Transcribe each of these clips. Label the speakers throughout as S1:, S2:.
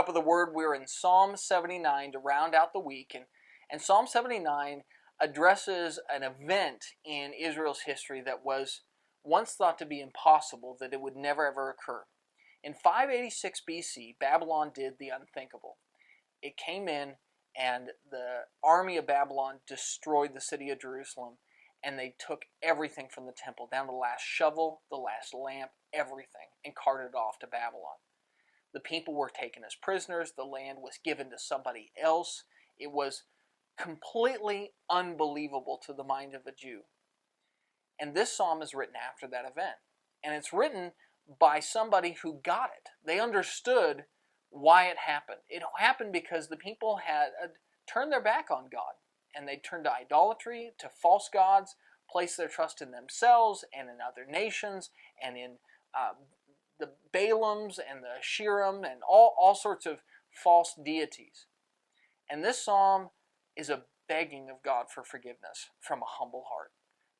S1: Cup of the Word. We're in Psalm 79 to round out the week. And Psalm 79 addresses an event in Israel's history that was once thought to be impossible, that it would never ever occur. In 586 BC, Babylon did the unthinkable. It came in and the army of Babylon destroyed the city of Jerusalem, and they took everything from the temple, down to the last shovel, the last lamp, everything, and carted it off to Babylon. The people were taken as prisoners. The land was given to somebody else. It was completely unbelievable to the mind of a Jew. And this psalm is written after that event. And it's written by somebody who got it. They understood why it happened. It happened because the people had turned their back on God, and they turned to idolatry, to false gods, placed their trust in themselves and in other nations, and in the Balaams and the Asherim and all sorts of false deities. And this psalm is a begging of God for forgiveness from a humble heart,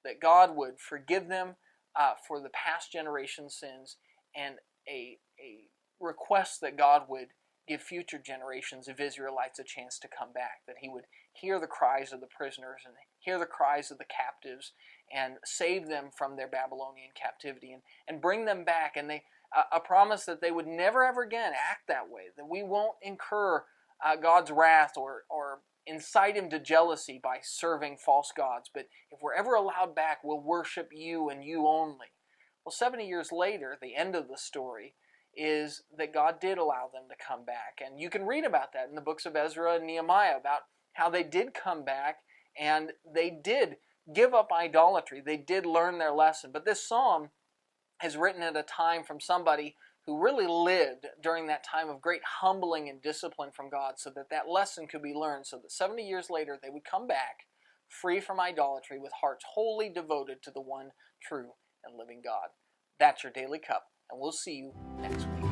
S1: that God would forgive them for the past generation's sins, and a request that God would give future generations of Israelites a chance to come back, that he would hear the cries of the prisoners and hear the cries of the captives and save them from their Babylonian captivity and bring them back. And a promise that they would never ever again act that way, that we won't incur God's wrath or incite him to jealousy by serving false gods, but if we're ever allowed back, we'll worship you and you only. Well, 70 years later, the end of the story is that God did allow them to come back. And you can read about that in the books of Ezra and Nehemiah, about how they did come back and they did give up idolatry. They did learn their lesson. But this psalm is written at a time from somebody who really lived during that time of great humbling and discipline from God, so that that lesson could be learned, so that 70 years later they would come back free from idolatry with hearts wholly devoted to the one true and living God. That's your Daily Cup, and we'll see you next week.